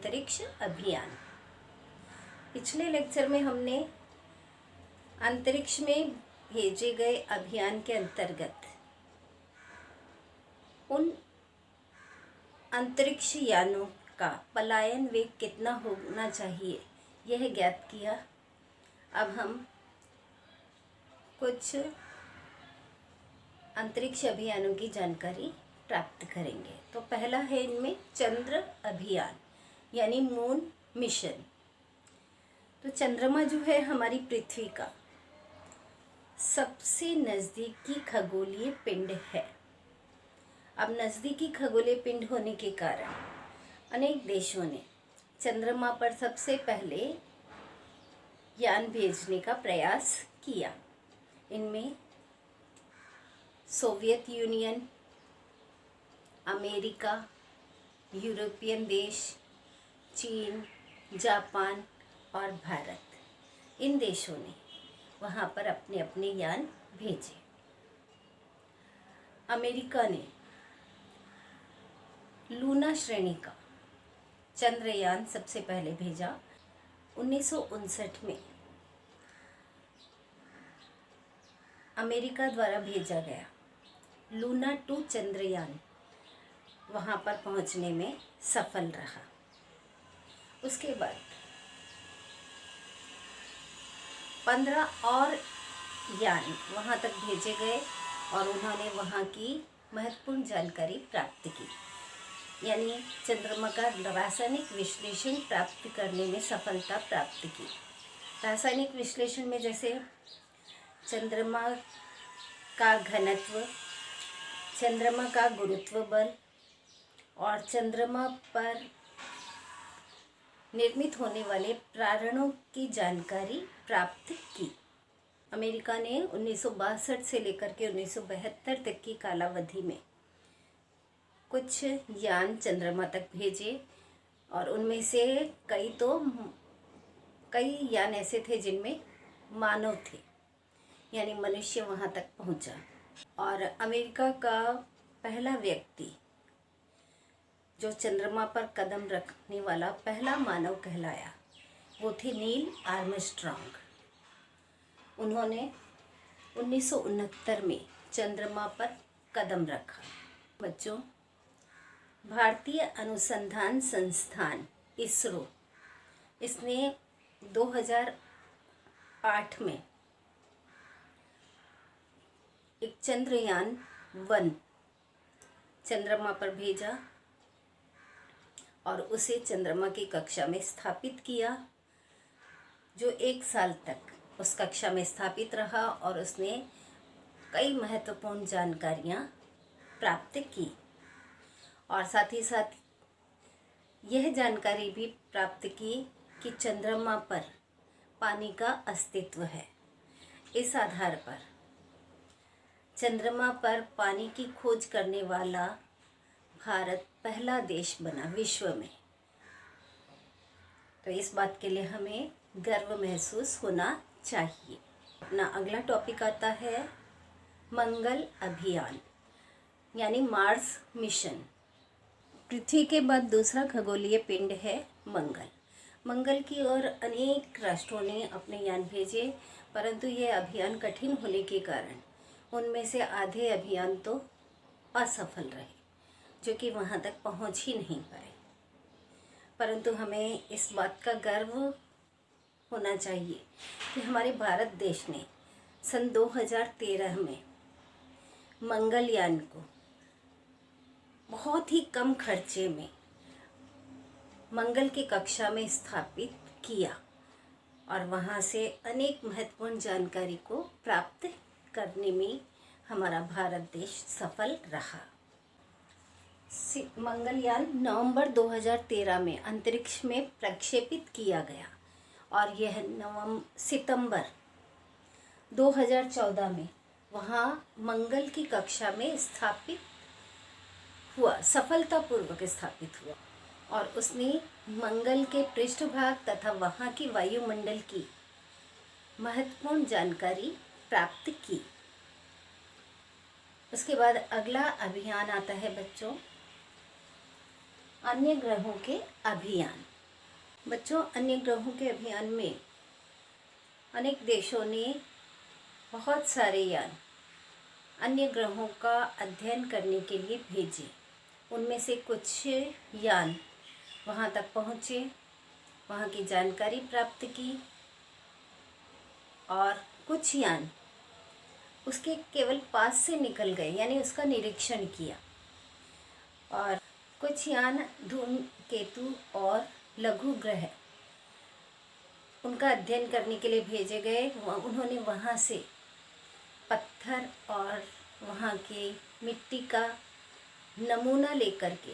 अंतरिक्ष अभियान। पिछले लेक्चर में हमने अंतरिक्ष में भेजे गए अभियान के अंतर्गत उन अंतरिक्ष यानों का पलायन वेग कितना होना चाहिए यह ज्ञात किया। अब हम कुछ अंतरिक्ष अभियानों की जानकारी प्राप्त करेंगे। तो पहला है इनमें चंद्र अभियान यानी मून मिशन। तो चंद्रमा जो है हमारी पृथ्वी का सबसे नज़दीकी खगोलीय पिंड है। अब नज़दीकी खगोलीय पिंड होने के कारण अनेक देशों ने चंद्रमा पर सबसे पहले यान भेजने का प्रयास किया। इनमें सोवियत यूनियन, अमेरिका, यूरोपियन देश, चीन, जापान और भारत, इन देशों ने वहाँ पर अपने अपने यान भेजे। अमेरिका ने लूना श्रेणी का चंद्रयान सबसे पहले भेजा 1959 में। अमेरिका द्वारा भेजा गया लूना 2 चंद्रयान वहाँ पर पहुँचने में सफल रहा। उसके बाद 15 और यान वहाँ तक भेजे गए और उन्होंने वहाँ की महत्वपूर्ण जानकारी प्राप्त की, यानी चंद्रमा का रासायनिक विश्लेषण प्राप्त करने में सफलता प्राप्त की। रासायनिक विश्लेषण में जैसे चंद्रमा का घनत्व, चंद्रमा का गुरुत्व बल और चंद्रमा पर निर्मित होने वाले प्रारणों की जानकारी प्राप्त की। अमेरिका ने 1962 से लेकर के 1972 तक की कालावधि में कुछ यान चंद्रमा तक भेजे और उनमें से कई यान ऐसे थे जिनमें मानव थे, यानी मनुष्य वहाँ तक पहुँचा। और अमेरिका का पहला व्यक्ति जो चंद्रमा पर कदम रखने वाला पहला मानव कहलाया वो थे नील आर्मस्ट्रॉन्ग। उन्होंने 1969 में चंद्रमा पर कदम रखा। बच्चों, भारतीय अनुसंधान संस्थान इसरो, इसने 2008 में एक चंद्रयान 1 चंद्रमा पर भेजा और उसे चंद्रमा की कक्षा में स्थापित किया, जो 1 साल तक उस कक्षा में स्थापित रहा और उसने कई महत्वपूर्ण जानकारियाँ प्राप्त की। और साथ ही साथ यह जानकारी भी प्राप्त की कि चंद्रमा पर पानी का अस्तित्व है। इस आधार पर चंद्रमा पर पानी की खोज करने वाला भारत पहला देश बना विश्व में। तो इस बात के लिए हमें गर्व महसूस होना चाहिए। अपना अगला टॉपिक आता है मंगल अभियान यानी मार्स मिशन। पृथ्वी के बाद दूसरा खगोलीय पिंड है मंगल। मंगल की ओर अनेक राष्ट्रों ने अपने यान भेजे, परंतु यह अभियान कठिन होने के कारण उनमें से आधे अभियान तो असफल रहे, जो कि वहाँ तक पहुँच ही नहीं पाए। परंतु हमें इस बात का गर्व होना चाहिए कि हमारे भारत देश ने सन 2013 में मंगलयान को बहुत ही कम खर्चे में मंगल की कक्षा में स्थापित किया और वहाँ से अनेक महत्वपूर्ण जानकारी को प्राप्त करने में हमारा भारत देश सफल रहा। मंगलयान नवंबर 2013 में अंतरिक्ष में प्रक्षेपित किया गया और यह सितंबर 2014 में वहाँ मंगल की कक्षा में स्थापित हुआ, सफलतापूर्वक स्थापित हुआ और उसने मंगल के पृष्ठभाग तथा वहाँ की वायुमंडल की महत्वपूर्ण जानकारी प्राप्त की। उसके बाद अगला अभियान आता है बच्चों अन्य ग्रहों के अभियान। बच्चों, अन्य ग्रहों के अभियान में अनेक देशों ने बहुत सारे यान अन्य ग्रहों का अध्ययन करने के लिए भेजे। उनमें से कुछ यान वहाँ तक पहुँचे, वहाँ की जानकारी प्राप्त की, और कुछ यान उसके केवल पास से निकल गए, यानी उसका निरीक्षण किया। और कुछ यान धूमकेतु और लघु ग्रह उनका अध्ययन करने के लिए भेजे गए। उन्होंने वहाँ से पत्थर और वहाँ के मिट्टी का नमूना लेकर के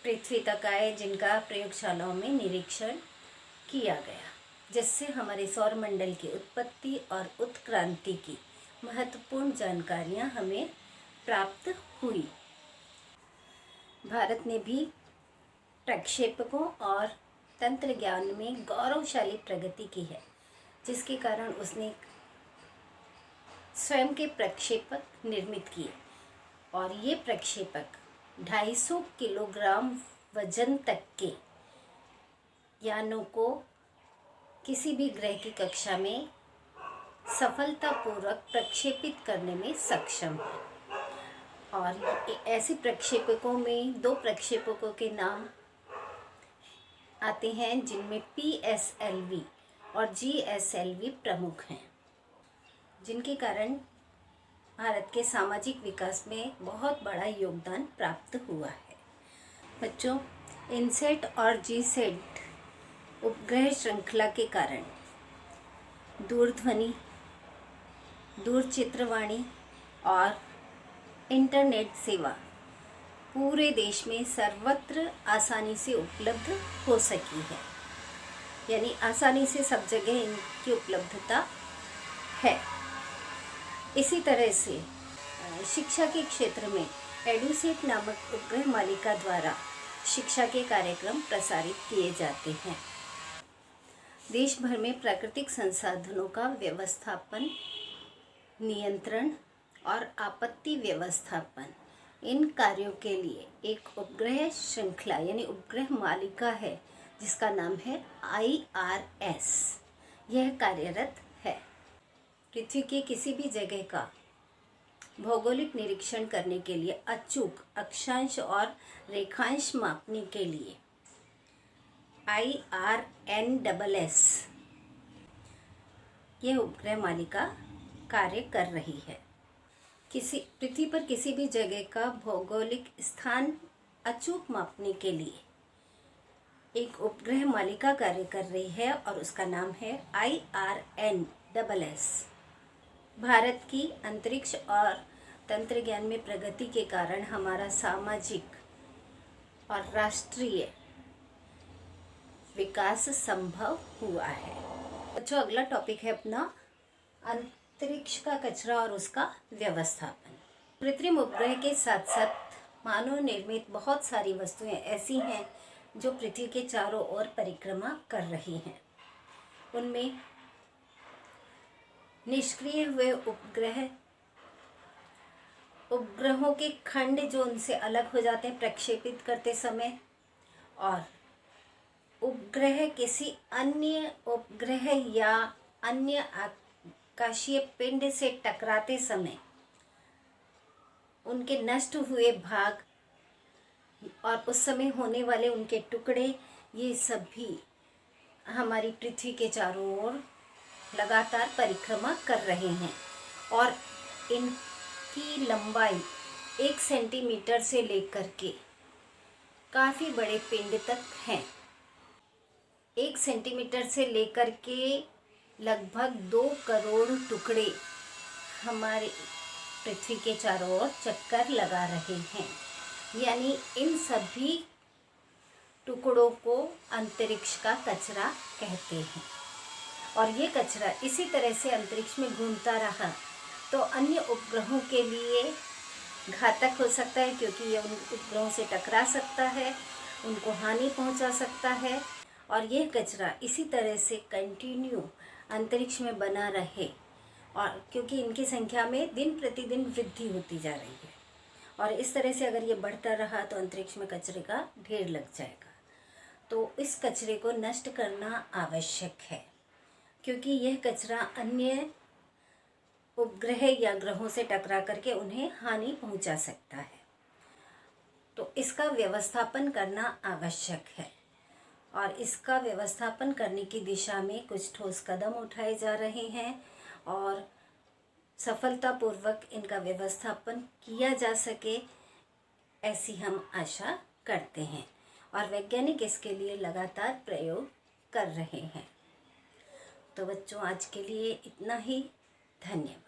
पृथ्वी तक आए, जिनका प्रयोगशालाओं में निरीक्षण किया गया, जिससे हमारे सौरमंडल की उत्पत्ति और उत्क्रांति की महत्वपूर्ण जानकारियाँ हमें प्राप्त हुई। भारत ने भी प्रक्षेपकों और तंत्र ज्ञान में गौरवशाली प्रगति की है, जिसके कारण उसने स्वयं के प्रक्षेपक निर्मित किए, और ये प्रक्षेपक 250 किलोग्राम वजन तक के यानों को किसी भी ग्रह की कक्षा में सफलतापूर्वक प्रक्षेपित करने में सक्षम है। और ऐसे प्रक्षेपकों में 2 प्रक्षेपकों के नाम आते हैं, जिनमें PSLV और GSLV प्रमुख हैं, जिनके कारण भारत के सामाजिक विकास में बहुत बड़ा योगदान प्राप्त हुआ है। बच्चों, इनसेट और जीसेट उपग्रह श्रृंखला के कारण दूरध्वनि, दूरचित्रवाणी और इंटरनेट सेवा पूरे देश में सर्वत्र आसानी से उपलब्ध हो सकी है, यानी आसानी से सब जगह इनकी उपलब्धता है। इसी तरह से शिक्षा के क्षेत्र में एडुसेट नामक उपग्रह मालिका द्वारा शिक्षा के कार्यक्रम प्रसारित किए जाते हैं। देश भर में प्राकृतिक संसाधनों का व्यवस्थापन, नियंत्रण और आपत्ति व्यवस्थापन, इन कार्यों के लिए एक उपग्रह श्रृंखला यानी उपग्रह मालिका है, जिसका नाम है IRS। यह कार्यरत है। पृथ्वी के किसी भी जगह का भौगोलिक निरीक्षण करने के लिए अचूक अक्षांश और रेखांश मापने के लिए IRNSS यह उपग्रह मालिका कार्य कर रही है। पृथ्वी पर किसी भी जगह का भौगोलिक स्थान अचूक मापने के लिए एक उपग्रह मालिका कार्य कर रही है, और उसका नाम है IRNSS। भारत की अंतरिक्ष और तंत्र ज्ञान में प्रगति के कारण हमारा सामाजिक और राष्ट्रीय विकास संभव हुआ है। बच्चों, अगला टॉपिक है अपना अंतरिक्ष का कचरा और उसका व्यवस्थापन। कृत्रिम उपग्रह के साथ साथ मानव निर्मित बहुत सारी वस्तुएं ऐसी हैं जो पृथ्वी के चारों ओर परिक्रमा कर रही हैं। उनमें निष्क्रिय हुए उपग्रहों के खंड जो उनसे अलग हो जाते हैं प्रक्षेपित करते समय, और उपग्रह किसी अन्य उपग्रह या अन्य आकाशीय पिंड से टकराते समय उनके नष्ट हुए भाग और उस समय होने वाले उनके टुकड़े, ये सब भी हमारी पृथ्वी के चारों ओर लगातार परिक्रमा कर रहे हैं, और इनकी लंबाई 1 सेंटीमीटर से लेकर के काफ़ी बड़े पिंड तक हैं। 1 सेंटीमीटर से लेकर के लगभग 2 करोड़ टुकड़े हमारे पृथ्वी के चारों ओर चक्कर लगा रहे हैं, यानी इन सभी टुकड़ों को अंतरिक्ष का कचरा कहते हैं। और ये कचरा इसी तरह से अंतरिक्ष में घूमता रहा तो अन्य उपग्रहों के लिए घातक हो सकता है, क्योंकि ये उन उपग्रहों से टकरा सकता है, उनको हानि पहुंचा सकता है, और यह कचरा इसी तरह से कंटिन्यू अंतरिक्ष में बना रहे, और क्योंकि इनकी संख्या में दिन प्रतिदिन वृद्धि होती जा रही है, और इस तरह से अगर ये बढ़ता रहा तो अंतरिक्ष में कचरे का ढेर लग जाएगा। तो इस कचरे को नष्ट करना आवश्यक है, क्योंकि यह कचरा अन्य उपग्रह या ग्रहों से टकरा करके उन्हें हानि पहुंचा सकता है। तो इसका व्यवस्थापन करना आवश्यक है और इसका व्यवस्थापन करने की दिशा में कुछ ठोस कदम उठाए जा रहे हैं और सफलतापूर्वक इनका व्यवस्थापन किया जा सके, ऐसी हम आशा करते हैं और वैज्ञानिक इसके लिए लगातार प्रयोग कर रहे हैं। तो बच्चों, आज के लिए इतना ही। धन्यवाद।